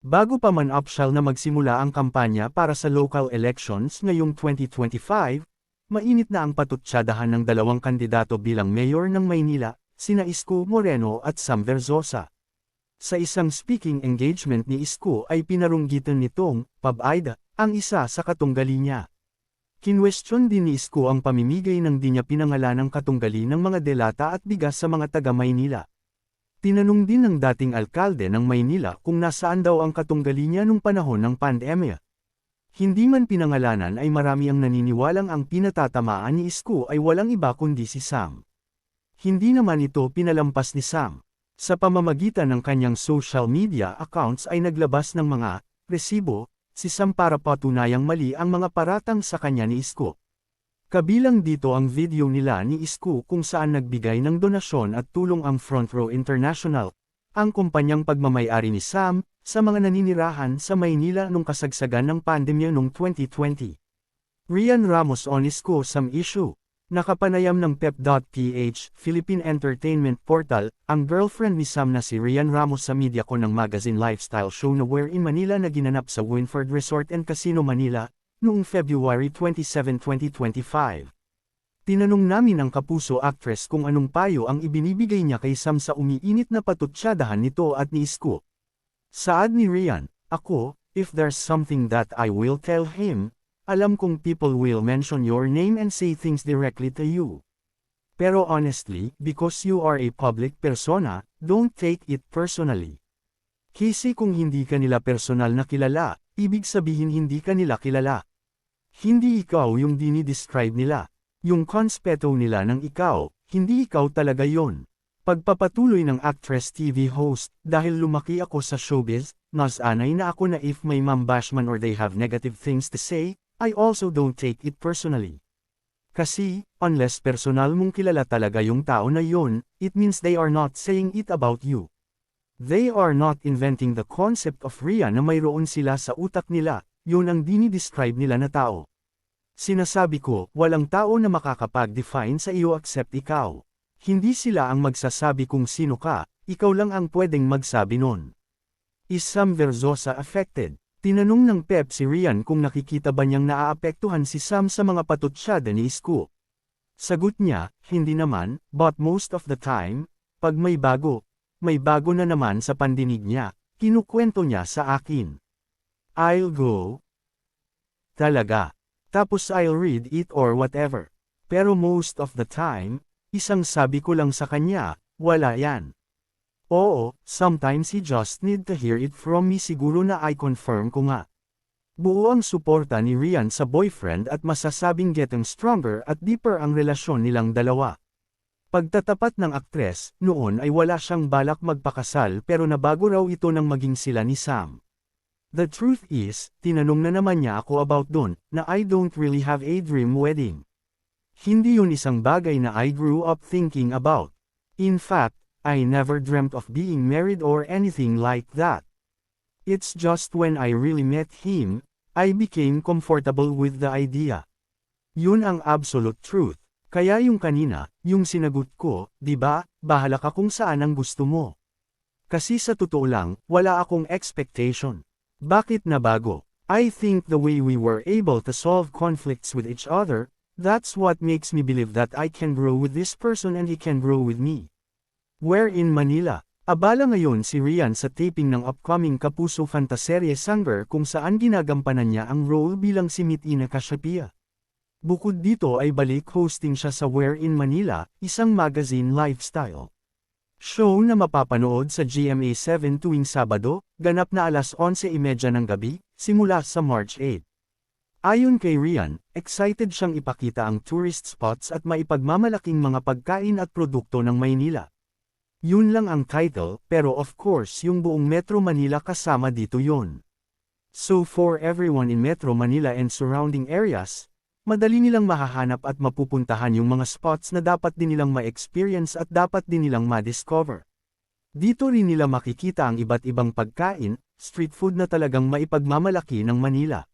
Bago pa man opsyal na magsimula ang kampanya para sa local elections ngayong 2025, mainit na ang patutsadahan ng dalawang kandidato bilang mayor ng Maynila, sina Isko Moreno at Sam Verzosa. Sa isang speaking engagement ni Isko ay pinarunggitan nitong, "Pab-Aida," ang isa sa katunggali niya. Kinwestiyon din ni Isko ang pamimigay ng di niya pinangalanang katunggali ng mga delata at bigas sa mga taga-Maynila. Tinanong din ng dating alkalde ng Maynila kung nasaan daw ang katunggali niya nung panahon ng pandemya. Hindi man pinangalanan ay marami ang naniniwalang ang pinatatamaan ni Isko ay walang iba kundi si Sam. Hindi naman ito pinalampas ni Sam. Sa pamamagitan ng kanyang social media accounts ay naglabas ng mga resibo si Sam para patunayang mali ang mga paratang sa kanya ni Isko. Kabilang dito ang video nila ni Isko kung saan nagbigay ng donasyon at tulong ang Front Row International, ang kumpanyang pagmamay-ari ni Sam, sa mga naninirahan sa Maynila nung kasagsagan ng pandemya noong 2020. Rian Ramos on Isko Sam issue. Nakapanayam ng pep.ph, Philippine Entertainment Portal, ang girlfriend ni Sam na si Rian Ramos sa Mediacon ng magazine lifestyle show na Where in Manila na ginanap sa Winford Resort and Casino Manila, noong February 27, 2025. Tinanong namin ang kapuso actress kung anong payo ang ibinibigay niya kay Sam sa umiinit na patutsadahan nito at ni Isko. Saad ni Rian, "Ako, if there's something that I will tell him, alam kong people will mention your name and say things directly to you. Pero honestly, because you are a public persona, don't take it personally. Kasi kung hindi ka nila personal na kilala, ibig sabihin hindi ka nila kilala. Hindi ikaw yung dinidescribe nila. Yung konsepto nila ng ikaw, hindi ikaw talaga yon." Pagpapatuloy ng actress TV host, "Dahil lumaki ako sa showbiz, nasanay na ako na if may mambashman or they have negative things to say, I also don't take it personally. Kasi, unless personal mong kilala talaga yung tao na yon, it means they are not saying it about you. They are not inventing the concept of Rian na mayroon sila sa utak nila, yun ang dinidescribe nila na tao. Sinasabi ko, walang tao na makakapag-define sa iyo except ikaw. Hindi sila ang magsasabi kung sino ka, ikaw lang ang pwedeng magsabi nun." Is Sam Verzosa affected? Tinanong ng Pep si Rian kung nakikita ba niyang naaapektuhan si Sam sa mga patutsyada ni Isko. Sagot niya, "Hindi naman, but most of the time, pag may bago na naman sa pandinig niya, kinukwento niya sa akin. I'll go. Talaga. Tapos I'll read it or whatever. Pero most of the time, isang sabi ko lang sa kanya, wala yan. Oo, sometimes he just need to hear it from me siguro na I confirm ko nga." Buo ang suporta ni Rian sa boyfriend at masasabing getting stronger at deeper ang relasyon nilang dalawa. Pagtatapat ng aktres, noon ay wala siyang balak magpakasal pero nabago raw ito nang maging sila ni Sam. The truth is, tinanong na naman niya ako about dun, na I don't really have a dream wedding. Hindi yun isang bagay na I grew up thinking about. In fact, I never dreamt of being married or anything like that. It's just when I really met him, I became comfortable with the idea. Yun ang absolute truth. Kaya yung kanina, yung sinagot ko, "Di ba, bahala ka kung saan ang gusto mo." Kasi sa totoo lang, wala akong expectation. Bakit nabago? I think the way we were able to solve conflicts with each other, that's what makes me believe that I can grow with this person and he can grow with me. Where in Manila? Abala ngayon si Rian sa taping ng upcoming Kapuso fantaserye Sangre kung saan ginagampanan niya ang role bilang si Mitina Kashapia. Bukod dito ay balik hosting siya sa Where in Manila, isang magazine lifestyle show na mapapanood sa GMA7 tuwing Sabado, ganap na alas 11:30 ng gabi, simula sa March 8. Ayon kay Rian, excited siyang ipakita ang tourist spots at maipagmamalaking mga pagkain at produkto ng Maynila. Yun lang ang title, pero of course yung buong Metro Manila kasama dito yun. So for everyone in Metro Manila and surrounding areas, madali nilang mahahanap at mapupuntahan yung mga spots na dapat din nilang ma-experience at dapat din nilang ma-discover. Dito rin nila makikita ang iba't ibang pagkain, street food na talagang maipagmamalaki ng Manila.